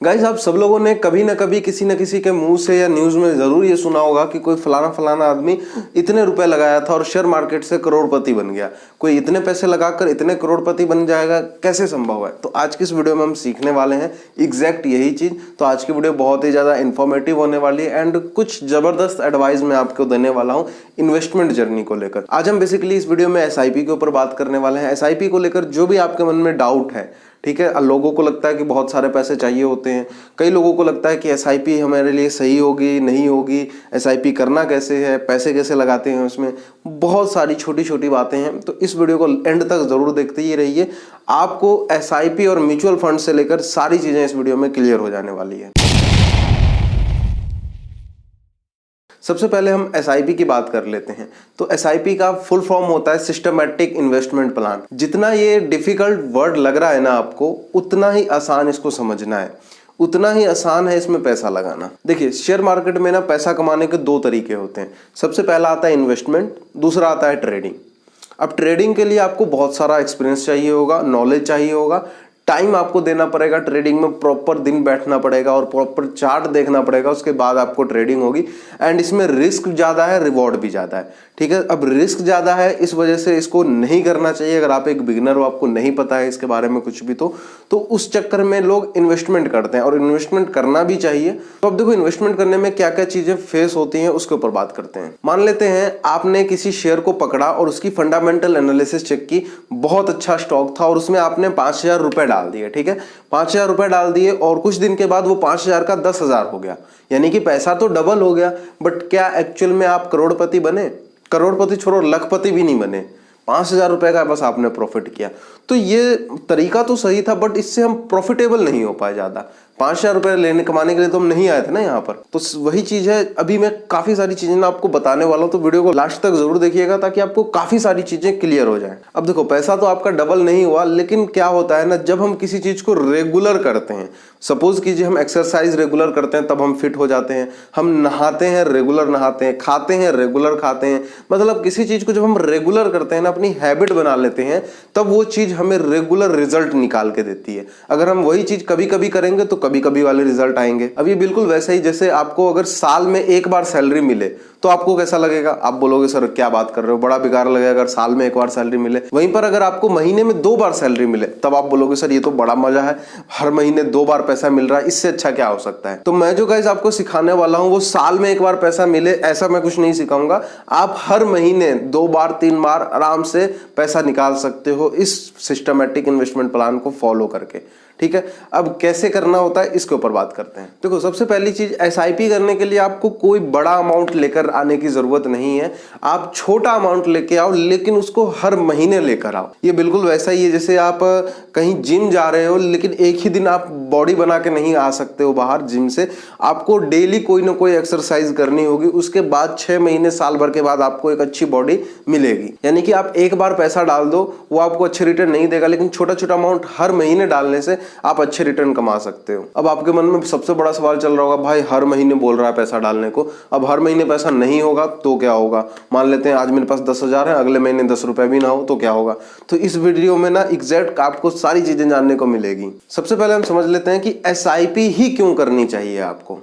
Guys, आप सब लोगों ने कभी ना कभी किसी न किसी के मुंह से या न्यूज में जरूर ये सुना होगा कि कोई फलाना आदमी इतने रुपए लगाया था और शेयर मार्केट से करोड़पति बन गया। कोई इतने पैसे लगाकर इतने करोड़पति बन जाएगा, कैसे संभव है? तो आज की इस वीडियो में हम सीखने वाले हैं एग्जैक्ट यही चीज। तो आज की वीडियो बहुत ही ज्यादा इंफॉर्मेटिव होने वाली है एंड कुछ जबरदस्त एडवाइस मैं आपको देने वाला हूँ इन्वेस्टमेंट जर्नी को लेकर। आज हम बेसिकली इस वीडियो में एसआईपी के ऊपर बात करने वाले हैं। एसआईपी को लेकर जो भी आपके मन में डाउट है, ठीक है, लोगों को लगता है कि बहुत सारे पैसे चाहिए होते हैं, कई लोगों को लगता है कि एसआईपी हमारे लिए सही होगी नहीं होगी, एसआईपी करना कैसे है, पैसे कैसे लगाते हैं उसमें, बहुत सारी छोटी छोटी बातें हैं। तो इस वीडियो को एंड तक जरूर देखते ही रहिए। आपको एसआईपी और म्यूचुअल फंड से लेकर सारी चीजें इस वीडियो में क्लियर हो जाने वाली है। सबसे पहले हम एसआईपी की बात कर लेते हैं। तो एसआईपी का फुल फॉर्म होता है सिस्टमैटिक इन्वेस्टमेंट प्लान। जितना ये डिफिकल्ट वर्ड लग रहा है ना आपको, उतना ही आसान इसको समझना है, उतना ही आसान है इसमें पैसा लगाना। देखिए, शेयर मार्केट में ना पैसा कमाने के दो तरीके होते हैं। सबसे पहला आता है इन्वेस्टमेंट, दूसरा आता है ट्रेडिंग। अब ट्रेडिंग के लिए आपको बहुत सारा एक्सपीरियंस चाहिए होगा, नॉलेज चाहिए होगा, टाइम आपको देना पड़ेगा। ट्रेडिंग में प्रॉपर दिन बैठना पड़ेगा और प्रॉपर चार्ट देखना पड़ेगा, उसके बाद आपको ट्रेडिंग होगी। एंड इसमें रिस्क ज्यादा है, रिवॉर्ड भी ज्यादा है, ठीक है। अब रिस्क ज्यादा है, इस वजह से इसको नहीं करना चाहिए। अगर आप एक बिगिनर हो, आपको नहीं पता है इसके बारे में कुछ भी, तो उस चक्कर में लोग इन्वेस्टमेंट करते हैं और इन्वेस्टमेंट करना भी चाहिए। तो अब देखो, इन्वेस्टमेंट करने में क्या क्या चीजें फेस होती हैं उसके ऊपर बात करते हैं। मान लेते हैं आपने किसी शेयर को पकड़ा और उसकी फंडामेंटल एनालिसिस चेक की, बहुत अच्छा स्टॉक था और उसमें आपने 5,000 रुपए डाल दिए, ठीक है। 5,000 रुपए डाल दिए और कुछ दिन के बाद वो 5,000 का 10,000 हो गया, यानी कि पैसा तो डबल हो गया। बट क्या एक्चुअल में आप करोड़पति बने? करोड़पति छोड़ो, लखपति भी नहीं बने। 5,000 रुपए का बस आपने प्रॉफिट किया। तो ये तरीका तो सही था, बट इससे हम प्रॉफिटेबल नहीं हो पाए ज्यादा। 5,000 रुपए लेने कमाने के लिए तो हम नहीं आए थे ना यहाँ पर। तो वही चीज है, अभी मैं काफी सारी चीजें ना आपको बताने वाला हूँ, तो वीडियो को लास्ट तक जरूर देखिएगा ताकि आपको काफी सारी चीजें क्लियर हो जाए। अब देखो, पैसा तो आपका डबल नहीं हुआ, लेकिन क्या होता है ना, जब हम किसी चीज को रेगुलर करते हैं, सपोज कीजिए हम एक्सरसाइज रेगुलर करते हैं, तब हम फिट हो जाते हैं। हम नहाते हैं, रेगुलर नहाते हैं, खाते हैं, रेगुलर खाते हैं। मतलब किसी चीज को जब हम रेगुलर करते हैं ना, अपनी हैबिट बना लेते हैं, तब वो चीज हमें रेगुलर रिजल्ट निकाल के देती है। अगर हम वही चीज कभी कभी करेंगे तो कभी कभी वाले रिजल्ट आएंगे। अब ये बिल्कुल वैसे ही जैसे आपको अगर साल में एक बार सैलरी मिले तो आपको कैसा लगेगा? आप बोलोगे सर क्या बात कर रहे हो, बड़ा बेकार लगेगा अगर साल में एक बार सैलरी मिले। वहीं पर अगर आपको महीने में 2 बार सैलरी मिले, तब आप बोलोगे सर ये तो बड़ा मजा है, हर महीने 2 बार पैसा मिल रहा है, इससे अच्छा क्या हो सकता है। तो मैं जो गाइस आपको सिखाने वाला हूं वो साल में एक बार पैसा मिले ऐसा मैं कुछ नहीं सिखाऊंगा। आप हर महीने 2 बार 3 बार आराम से पैसा निकाल सकते हो इस सिस्टमैटिक इन्वेस्टमेंट प्लान को फॉलो करके, ठीक है। अब कैसे करना होता है इसके ऊपर बात करते हैं। देखो, सबसे पहली चीज, एसआईपी करने के लिए आपको कोई बड़ा अमाउंट लेकर आने की जरूरत नहीं है। आप छोटा अमाउंट लेके आओ, लेकिन उसको हर महीने लेकर आओ। ये बिल्कुल वैसा ही है जैसे आप कहीं जिम जा रहे हो, लेकिन एक ही दिन आप बॉडी बना के नहीं आ सकते हो बाहर जिम से। आपको डेली कोई ना कोई एक्सरसाइज करनी होगी, उसके बाद 6 महीने साल भर के बाद आपको एक अच्छी बॉडी मिलेगी। यानी कि आप एक बार पैसा डाल दो, वो आपको अच्छे रिटर्न नहीं देगा, लेकिन छोटा छोटा अमाउंट हर महीने डालने से आप अच्छे रिटर्न कमा सकते हो। अब आपके मन में सबसे बड़ा सवाल चल रहा होगा, भाई हर महीने बोल रहा है पैसा डालने को, अब हर महीने पैसा नहीं होगा तो क्या होगा? मान लेते हैं आज मेरे पास 10,000 है, अगले महीने 10 रुपए भी ना हो तो क्या होगा? तो इस वीडियो में ना एग्जैक्ट आपको सारी चीजें जानने को मिलेगी। सबसे पहले हम समझ लेते हैं कि एसआईपी ही क्यों करनी चाहिए आपको।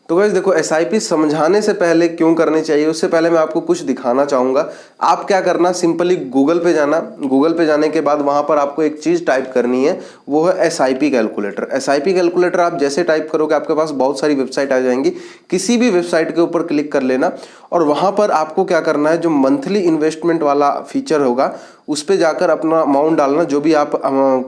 तो गाइस देखो, एसआईपी समझाने से पहले क्यों करनी चाहिए, उससे पहले मैं आपको कुछ दिखाना चाहूंगा। आप क्या करना, सिंपली गूगल पे जाना। गूगल पे जाने के बाद वहां पर आपको एक चीज टाइप करनी है, वो है एसआईपी कैलकुलेटर। एसआईपी कैलकुलेटर आप जैसे टाइप करोगे आपके पास बहुत सारी वेबसाइट आ जाएंगी। किसी भी वेबसाइट के ऊपर क्लिक कर लेना और वहां पर आपको क्या करना है, जो मंथली इन्वेस्टमेंट वाला फीचर होगा उस पे जाकर अपना अमाउंट डालना, जो भी आप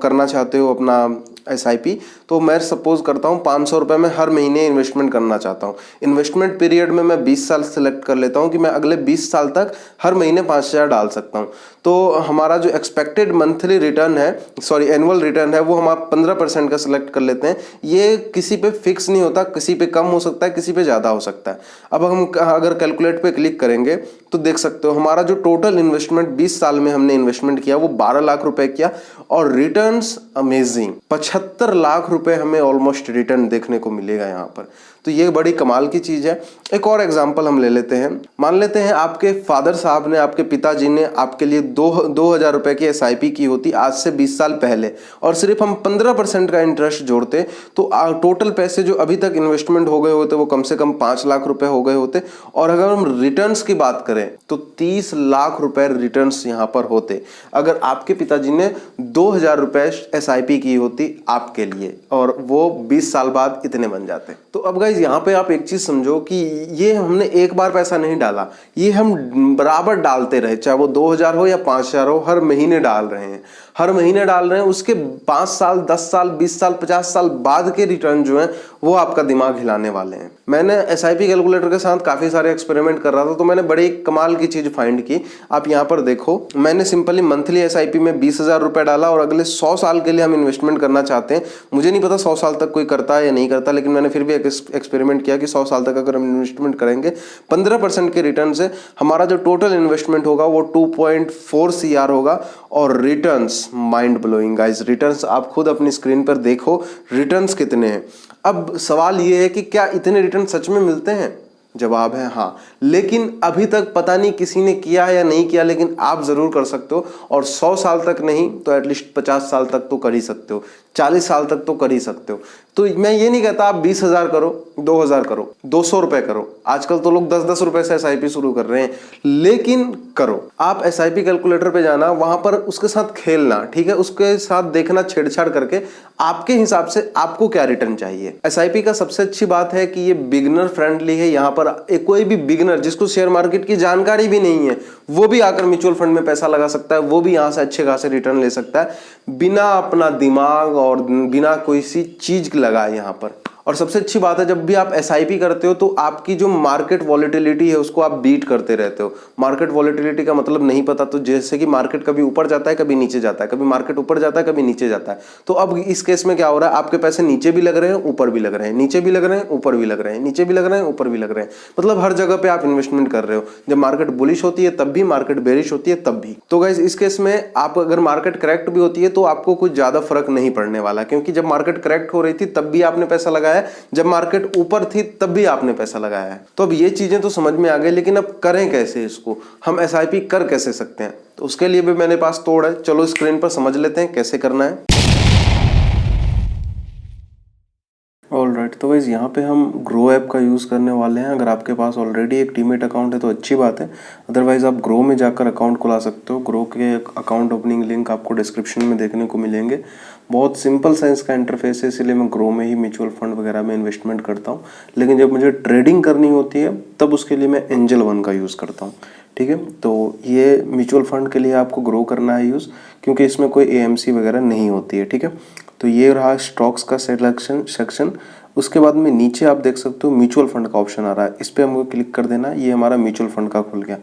करना चाहते हो अपना एसआईपी। तो मैं सपोज करता हूँ 500 रुपए में हर महीने इन्वेस्टमेंट करना चाहता हूँ। इन्वेस्टमेंट पीरियड में मैं 20 साल सेलेक्ट कर लेता हूँ कि मैं अगले 20 साल तक हर महीने 5,000 डाल सकता हूँ। तो हमारा जो एक्सपेक्टेड मंथली रिटर्न है, सॉरी एनुअल रिटर्न है, वो हम आप 15% का सिलेक्ट कर लेते हैं। ये किसी पे फिक्स नहीं होता, किसी पे कम हो सकता है, किसी पे ज्यादा हो सकता है। अब हम अगर कैलकुलेट पे क्लिक करेंगे तो देख सकते हो हमारा जो टोटल इन्वेस्टमेंट 20 साल में हमने इन्वेस्टमेंट किया वो 12 लाख रुपए किया और रिटर्न्स अमेजिंग 75 लाख रुपए हमें ऑलमोस्ट रिटर्न देखने को मिलेगा यहाँ पर। तो ये बड़ी कमाल की चीज़ है। एक और एग्जांपल हम ले लेते हैं। मान लेते हैं आपके फादर साहब ने, आपके पिताजी ने आपके लिए 2000 रुपए की SIP की होती आज से 20 साल पहले, और सिर्फ हम 15% का इंटरेस्ट जोड़ते तो टोटल पैसे जो अभी तक इन्वेस्टमेंट हो गए होते वो कम से कम 5 लाख रुपए हो गए होते। और अगर हम रिटर्न्स की बात करें तो 30 लाख रुपए रिटर्न्स यहाँ पर होते अगर आपके पिताजी ने 2000 रुपए SIP की होती आपके लिए, और वो 20 साल बाद इतने बन जाते। तो अब गाइज यहाँ पे आप एक चीज समझो कि ये हमने एक बार पैसा नहीं डाला, ये हम बराबर डालते रहे, चाहे वो 2000 हो या 5000 हो, हर महीने डाल रहे हैं, हर महीने डाल रहे हैं। उसके 5 साल, 10 साल, 20 साल, 50 साल बाद के रिटर्न जो है वो आपका दिमाग हिलाने वाले हैं। मैंने SIP कैलकुलेटर के साथ काफी सारे एक्सपेरिमेंट कर रहा था, तो मैंने बड़ी कमाल की चीज फाइंड की। आप यहाँ पर देखो, मैंने सिंपली मंथली SIP में 20,000 रुपए डाला और अगले 100 साल के लिए हम इन्वेस्टमेंट करना चाहते हैं। मुझे नहीं पता 100 साल तक कोई करता है या नहीं करता, लेकिन मैंने फिर भी एक एक्सपेरिमेंट किया कि 100 साल तक अगर हम इन्वेस्टमेंट करेंगे 15% के रिटर्न से हमारा जो टोटल इन्वेस्टमेंट होगा वो 2.4 CR होगा। और returns mind blowing guys, returns आप खुद अपनी स्क्रीन पर देखो रिटर्न्स कितने हैं। अब सवाल ये है कि क्या इतने रिटर्न सच में मिलते हैं? जवाब है हाँ, लेकिन अभी तक पता नहीं किसी ने किया या नहीं किया, लेकिन आप जरूर कर सकते हो। और 100 साल तक नहीं तो एटलीस्ट 50 साल तक तो कर ही सकते हो, 40 साल तक तो कर ही सकते हो। तो मैं ये नहीं कहता आप 20,000 करो, 2,000 करो, 200 रुपए करो। आजकल तो लोग 10-10 रुपए से SIP शुरू कर रहे हैं, लेकिन करो। आप SIP कैलकुलेटर पे जाना, वहां पर उसके साथ खेलना, ठीक है, उसके साथ देखना, छेड़छाड़ करके आपके हिसाब से आपको क्या रिटर्न चाहिए। SIP का सबसे अच्छी बात है कि ये बिगिनर फ्रेंडली है। यहाँ पर कोई भी बिगिनर जिसको शेयर मार्केट की जानकारी भी नहीं है वो भी आकर म्यूचुअल फंड में पैसा लगा सकता है, वो भी यहाँ से अच्छे खासे रिटर्न ले सकता है बिना अपना दिमाग और बिना कोई सी चीज लगाए यहाँ पर। और सबसे अच्छी बात है, जब भी आप SIP करते हो तो आपकी जो मार्केट वॉलेटिलिटी है उसको आप बीट करते रहते हो। मार्केट वॉलेटिलिटी का मतलब नहीं पता, तो जैसे कि मार्केट कभी ऊपर जाता है, कभी नीचे जाता है, कभी मार्केट ऊपर जाता है, कभी नीचे जाता है। तो अब इस केस में क्या हो रहा है, आपके पैसे नीचे भी लग रहे हैं, ऊपर भी लग रहे हैं, नीचे भी लग रहे हैं, ऊपर भी लग रहे हैं, नीचे भी लग रहे हैं, ऊपर भी लग रहे हैं, मतलब हर जगह पे आप इन्वेस्टमेंट कर रहे हो। जब मार्केट बुलिश होती है तब भी, मार्केट बेरिश होती है तब भी। तो गाइस इस केस में आप अगर मार्केट करेक्ट भी होती है तो आपको कुछ ज्यादा फर्क नहीं पड़ने वाला, क्योंकि जब मार्केट करेक्ट हो रही थी तब भी आपने पैसा लगाया, जब मार्केट ऊपर थी तब भी आपने पैसा लगाया है। तो अब ये चीजें तो समझ में आ गई, लेकिन अब करें कैसे इसको, हम SIP कर कैसे सकते हैं? तो उसके लिए भी मेरे पास तोड़ है, चलो स्क्रीन पर समझ लेते हैं कैसे करना है। ऑलराइट, तो गाइस यहाँ पे हम ग्रो ऐप का यूज़ करने वाले हैं। अगर आपके पास ऑलरेडी एक डीमैट अकाउंट है तो अच्छी बात है, अदरवाइज आप ग्रो में जाकर अकाउंट खुला सकते हो। ग्रो के अकाउंट ओपनिंग लिंक आपको डिस्क्रिप्शन में देखने को मिलेंगे। बहुत सिंपल सा इसका इंटरफेस है, इसलिए मैं ग्रो में ही म्यूचुअल फंड वगैरह में इन्वेस्टमेंट करता हूँ। लेकिन जब मुझे ट्रेडिंग करनी होती है तब उसके लिए मैं एंजल वन का यूज़ करता हूँ, ठीक है। तो ये म्यूचुअल फंड के लिए आपको ग्रो करना है यूज़, क्योंकि इसमें कोई AMC वगैरह नहीं होती है, ठीक है। तो ये रहा स्टॉक्स का सिलेक्शन सेक्शन। उसके बाद में नीचे आप देख सकते हो म्यूचुअल फंड का ऑप्शन आ रहा है, इस पर हमको क्लिक कर देना। ये हमारा म्यूचुअल फंड का खुल गया,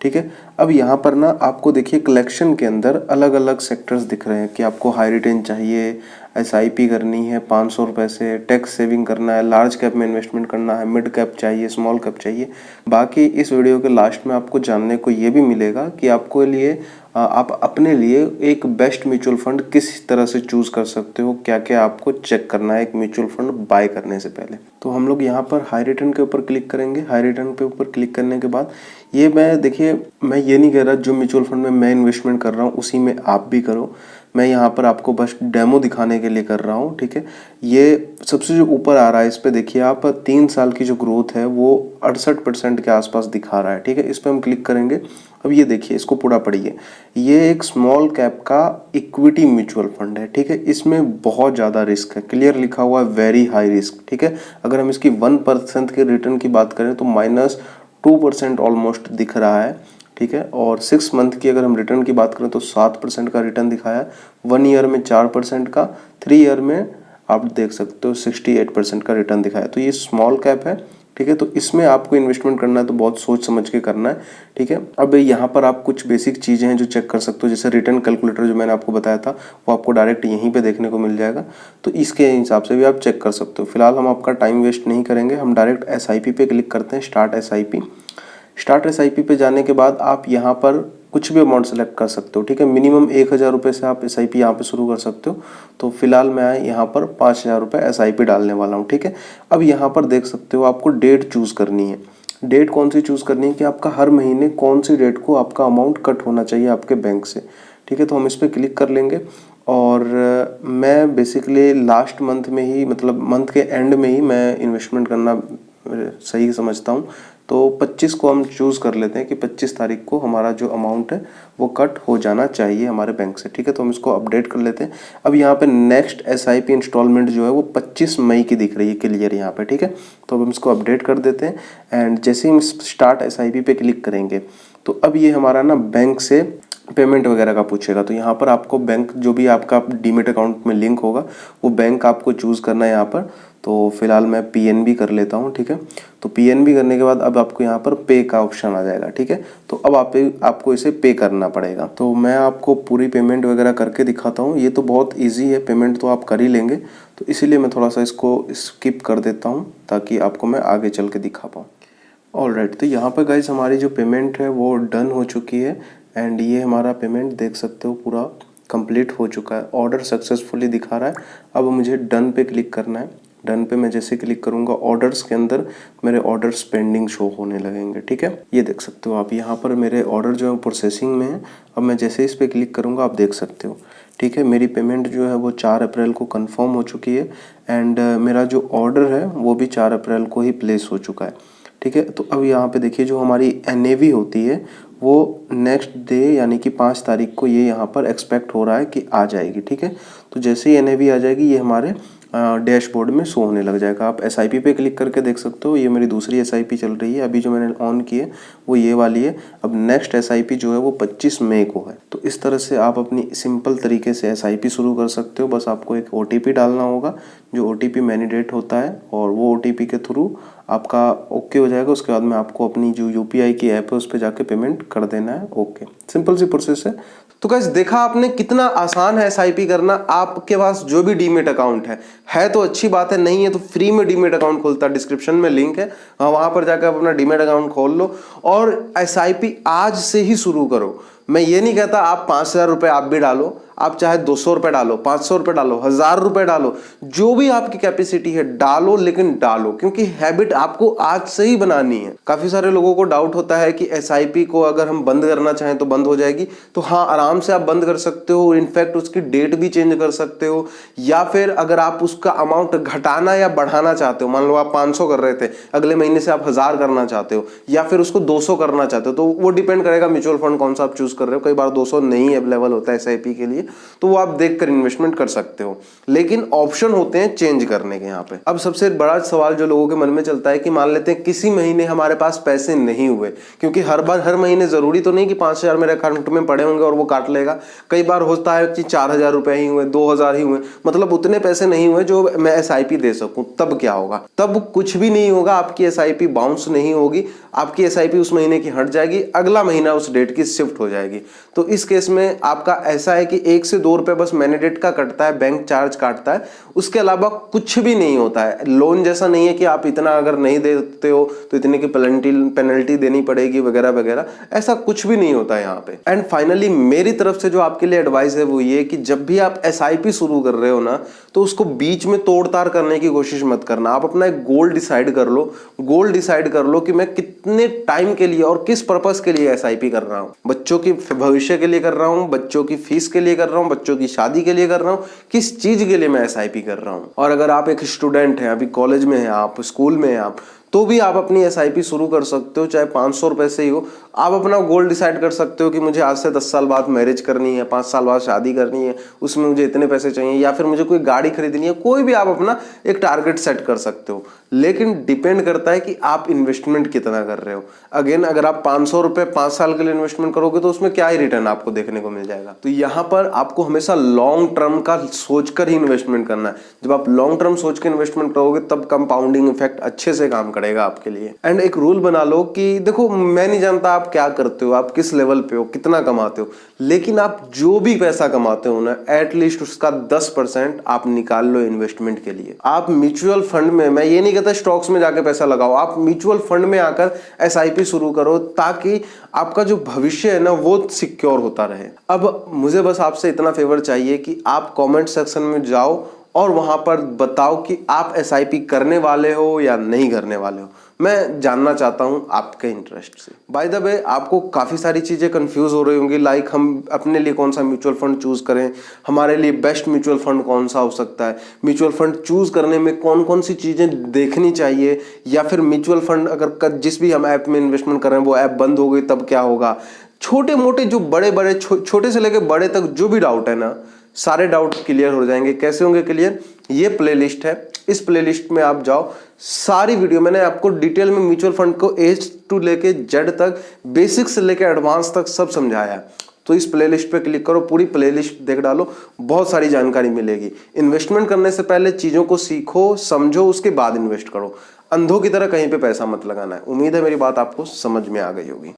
ठीक है। अब यहाँ पर ना आपको देखिए कलेक्शन के अंदर अलग अलग सेक्टर्स दिख रहे हैं कि आपको हाई रिटर्न चाहिए, SIP करनी है 500 रुपये से, टैक्स सेविंग करना है, लार्ज कैप में इन्वेस्टमेंट करना है, मिड कैप चाहिए, स्मॉल कैप चाहिए। बाकी इस वीडियो के लास्ट में आपको जानने को ये भी मिलेगा कि आपको लिए आप अपने लिए एक बेस्ट म्यूचुअल फंड किस तरह से चूज कर सकते हो, क्या क्या आपको चेक करना है एक म्यूचुअल फंड बाय करने से पहले। तो हम लोग यहाँ पर हाई रिटर्न के ऊपर क्लिक करेंगे। हाई रिटर्न के ऊपर क्लिक करने के बाद ये देखिए मैं ये नहीं कह रहा जो म्यूचुअल फंड में मैं इन्वेस्टमेंट कर रहा हूँ उसी में आप भी करो। मैं यहाँ पर आपको बस डेमो दिखाने के लिए कर रहा हूँ, ठीक है। ये सबसे जो ऊपर आ रहा है इस पे देखिए आप 3 साल की जो ग्रोथ है वो 68% के आसपास दिखा रहा है, ठीक है। इस पे हम क्लिक करेंगे। अब ये देखिए, इसको पूरा पढ़िए। ये एक स्मॉल कैप का इक्विटी म्यूचुअल फंड है, ठीक है। इसमें बहुत ज़्यादा रिस्क है, क्लियर लिखा हुआ है वेरी हाई रिस्क, ठीक है। अगर हम इसकी 1% के रिटर्न की बात करें तो -2% ऑलमोस्ट दिख रहा है, ठीक है। और 6 मंथ की अगर हम रिटर्न की बात करें तो 7% का रिटर्न दिखाया है, 1 ईयर में 4% का, 3 ईयर में आप देख सकते हो 68% का रिटर्न दिखाया। तो ये स्मॉल कैप है, ठीक है। तो इसमें आपको इन्वेस्टमेंट करना है तो बहुत सोच समझ के करना है, ठीक है। अब यहाँ पर आप कुछ बेसिक चीज़ें हैं जो चेक कर सकते हो, जैसे रिटर्न कैलकुलेटर जो मैंने आपको बताया था वो आपको डायरेक्ट यहीं पे देखने को मिल जाएगा, तो इसके हिसाब से भी आप चेक कर सकते हो। फिलहाल हम आपका टाइम वेस्ट नहीं करेंगे, हम डायरेक्ट SIP पे क्लिक करते हैं, स्टार्ट SIP। स्टार्ट SIP पे जाने के बाद आप यहाँ पर कुछ भी अमाउंट सेलेक्ट कर सकते हो, ठीक है। मिनिमम 1000 रुपये से आप SIP यहाँ पे शुरू कर सकते हो। तो फिलहाल मैं यहाँ पर 5000 रुपये SIP डालने वाला हूँ, ठीक है। अब यहाँ पर देख सकते हो आपको डेट चूज़ करनी है। डेट कौन सी चूज़ करनी है कि आपका हर महीने कौन सी डेट को आपका अमाउंट कट होना चाहिए आपके बैंक से, ठीक है। तो हम इस पर क्लिक कर लेंगे और मैं बेसिकली लास्ट मंथ में ही, मतलब मंथ के एंड में ही मैं इन्वेस्टमेंट करना सही समझता हूँ। तो 25 को हम चूज़ कर लेते हैं कि 25 तारीख को हमारा जो अमाउंट है वो कट हो जाना चाहिए हमारे बैंक से, ठीक है। तो हम इसको अपडेट कर लेते हैं। अब यहाँ पे नेक्स्ट SIP इंस्टॉलमेंट जो है वो 25 मई की दिख रही है क्लियर यहाँ पे, ठीक है। तो अब हम इसको अपडेट कर देते हैं एंड जैसे ही हम स्टार्ट SIP पे क्लिक करेंगे तो अब ये हमारा ना बैंक से पेमेंट वगैरह का पूछेगा। तो यहाँ पर आपको बैंक जो भी आपका डीमेट अकाउंट में लिंक होगा वो बैंक आपको चूज़ करना है यहाँ पर। तो फिलहाल मैं PNB कर लेता हूँ, ठीक है। तो PNB करने के बाद अब आपको यहाँ पर पे का ऑप्शन आ जाएगा, ठीक है। तो अब आपको इसे पे करना पड़ेगा। तो मैं आपको पूरी पेमेंट वगैरह करके दिखाता हूँ। ये तो बहुत ईजी है, पेमेंट तो आप कर ही लेंगे, तो इसीलिए मैं थोड़ा सा इसको स्किप कर देता हूँ ताकि आपको मैं आगे चल के दिखा पाऊँ। ऑलराइट, तो यहाँ पर गाइस हमारी जो पेमेंट है वो डन हो चुकी है एंड ये हमारा पेमेंट देख सकते हो पूरा कंप्लीट हो चुका है। ऑर्डर सक्सेसफुली दिखा रहा है। अब मुझे डन पे क्लिक करना है। डन पे मैं जैसे क्लिक करूँगा ऑर्डर्स के अंदर मेरे ऑर्डर्स पेंडिंग शो होने लगेंगे, ठीक है। ये देख सकते हो आप, यहाँ पर मेरे ऑर्डर जो है प्रोसेसिंग में है। अब मैं जैसे इस पर क्लिक करूँगा आप देख सकते हो, ठीक है। मेरी पेमेंट जो है वो 4 अप्रैल को कंफर्म हो चुकी है एंड मेरा जो ऑर्डर है वो भी 4 अप्रैल को ही प्लेस हो चुका है, ठीक है। तो अब यहाँ पे देखिए जो हमारी NAV होती है वो नेक्स्ट डे यानी कि 5 तारीख को ये यहाँ पर एक्सपेक्ट हो रहा है कि आ जाएगी, ठीक है। तो जैसे ही NAV आ जाएगी ये हमारे डैशबोर्ड में शो होने लग जाएगा। आप SIP पे क्लिक करके देख सकते हो, ये मेरी दूसरी SIP चल रही है। अभी जो मैंने ऑन की है वो ये वाली है। अब नेक्स्ट SIP जो है वो 25 मई को है। तो इस तरह से आप अपनी सिंपल तरीके से SIP शुरू कर सकते हो। बस आपको एक OTP डालना होगा, जो OTP मैनिडेट होता है और वो OTP के थ्रू आपका ओके हो जाएगा। उसके बाद में आपको अपनी जो UPI की ऐप है उस पर जाके पेमेंट कर देना है। ओके, सिंपल सी प्रोसेस है। तो गाइस देखा आपने कितना आसान है SIP करना। आपके पास जो भी डीमेट अकाउंट है तो अच्छी बात है, नहीं है तो फ्री में डीमेट अकाउंट खुलता है, डिस्क्रिप्शन में लिंक है, वहां पर जाकर आप अपना डीमेट अकाउंट खोल लो और SIP आज से ही शुरू करो। मैं ये नहीं कहता आप 5000 रुपये आप भी डालो, आप चाहे 200 रुपये डालो, 500 रुपये डालो, 1000 रुपये डालो, जो भी आपकी कैपेसिटी है डालो, लेकिन डालो, क्योंकि हैबिट आपको आज से ही बनानी है। काफी सारे लोगों को डाउट होता है कि SIP को अगर हम बंद करना चाहें तो बंद हो जाएगी। तो हाँ, आराम से आप बंद कर सकते हो। इनफैक्ट उसकी डेट भी चेंज कर सकते हो, या फिर अगर आप उसका अमाउंट घटाना या बढ़ाना चाहते हो, मान लो आप 500 कर रहे थे, अगले महीने से आप 1000 करना चाहते हो या फिर उसको 200 करना चाहते हो, तो वो डिपेंड करेगा म्यूचुअल फंड कौन सा आप चूज कर रहे हो। कई बार 200 नहीं अवेलेबल होता है SIP के लिए, तो वो आप देखकर इन्वेस्टमेंट कर सकते हो, लेकिन ऑप्शन होते हैं चेंज करने के यहाँ पे। अब सबसे बड़ा सवाल जो लोगों के मन में चलता है कि मान लेते हैं किसी महीने हमारे पास पैसे नहीं हुए, क्योंकि हर महीने जरूरी तो नहीं कि 5000 मेरे अकाउंट में पड़े होंगे और वो काट लेगा। कई बार होता है कि 4000 रुपए ही हुए, 2000 ही हुए, मतलब उतने पैसे नहीं हुए जो मैं SIP दे सकूं। तब क्या होगा? तब कुछ भी नहीं होगा, आपकी SIP बाउंस नहीं होगी, आपकी SIP उस महीने की हट जाएगी, अगला महीना उस डेट की शिफ्ट हो जाएगी। तो इस केस में आपका ऐसा है कि 1 से 2 रुपए बस मैनेडेट का कटता है, बैंक चार्ज काटता है, उसके अलावा कुछ भी नहीं होता है। लोन जैसा नहीं है कि आप इतना अगर नहीं देते हो तो इतने की पेनल्टी देनी पड़ेगी वगैरह वगैरह, ऐसा कुछ भी नहीं होता है यहाँ पे। एंड फाइनली मेरी तरफ से जो आपके लिए एडवाइस है वो ये कि जब भी आप SIP शुरू कर रहे हो ना, तो उसको बीच में तोड़ ताड़ करने की कोशिश मत करना। आप अपना एक गोल डिसाइड कर लो, गोल डिसाइड कर लो कि मैं कितने टाइम के लिए और किस पर्पस के लिए SIP कर रहा हूँ। बच्चों की भविष्य के लिए कर रहा हूँ, बच्चों की फीस के लिए कर रहा हूँ, बच्चों की शादी के लिए कर रहा हूँ, किस चीज के लिए मैं SIP कर रहा हूँ। और अगर आप एक स्टूडेंट हैं, अभी कॉलेज में हैं, आप स्कूल में हैं, आप तो भी आप अपनी SIP शुरू कर सकते हो, चाहे 500 रुपए से ही हो। आप अपना गोल डिसाइड कर सकते हो कि मुझे आज से 10 साल बाद मैरिज करनी है, 5 साल बाद शादी करनी है, उसमें मुझे इतने पैसे चाहिए, या फिर मुझे कोई गाड़ी खरीदनी है। कोई भी आप अपना एक टारगेट सेट कर सकते हो, लेकिन डिपेंड करता है कि आप इन्वेस्टमेंट कितना कर रहे हो। अगेन, अगर आप 500 रुपए 5 साल के लिए इन्वेस्टमेंट करोगे तो उसमें क्या ही रिटर्न आपको देखने को मिल जाएगा। तो यहाँ पर आपको हमेशा लॉन्ग टर्म का सोचकर ही इन्वेस्टमेंट करना है। जब आप लॉन्ग टर्म सोच के इन्वेस्टमेंट करोगे तब कंपाउंडिंग इफेक्ट अच्छे से काम पड़ेगा आपके लिए। एंड एक रूल बना लो कि देखो, मैं नहीं जानता आप क्या करते हो, आप किस लेवल पे हो, कितना कमाते हो, लेकिन आप जो भी पैसा कमाते हो ना, एटलीस्ट उसका 10% आप निकाल लो इन्वेस्टमेंट के लिए। आप म्यूचुअल फंड में, मैं ये नहीं कहता स्टॉक्स में जाके पैसा लगाओ, आप म्यूचुअल फंड में आकर एसआईपी शुरू करो, ताकि आपका जो भविष्य है ना वो सिक्योर होता रहे। अब मुझे बस आपसे इतना फेवर चाहिए कि आप कमेंट सेक्शन में जाओ और वहां पर बताओ कि आप एसआईपी करने वाले हो या नहीं करने वाले हो। मैं जानना चाहता हूं आपके इंटरेस्ट से। बाय द वे, आपको काफी सारी चीजें कंफ्यूज हो रही होंगी, लाइक हम अपने लिए कौन सा म्यूचुअल फंड चूज करें, हमारे लिए बेस्ट म्यूचुअल फंड कौन सा हो सकता है, म्यूचुअल फंड चूज करने में कौन कौन सी चीजें देखनी चाहिए, या फिर म्यूचुअल फंड अगर जिस भी हम ऐप में इन्वेस्टमेंट कर रहे हैं वो ऐप बंद हो गई तब क्या होगा। छोटे मोटे जो बड़े बड़े छोटे से लेकर बड़े तक जो भी डाउट है ना, सारे डाउट क्लियर हो जाएंगे। कैसे होंगे क्लियर? ये प्लेलिस्ट है, इस प्लेलिस्ट में आप जाओ, सारी वीडियो मैंने आपको डिटेल में म्यूचुअल फंड को A to लेके Z तक, बेसिक से लेके एडवांस तक सब समझाया है। तो इस प्लेलिस्ट पे क्लिक करो, पूरी प्लेलिस्ट देख डालो, बहुत सारी जानकारी मिलेगी। इन्वेस्टमेंट करने से पहले चीजों को सीखो, समझो, उसके बाद इन्वेस्ट करो। अंधों की तरह कहीं पे पैसा मत लगाना है। उम्मीद है मेरी बात आपको समझ में आ गई होगी।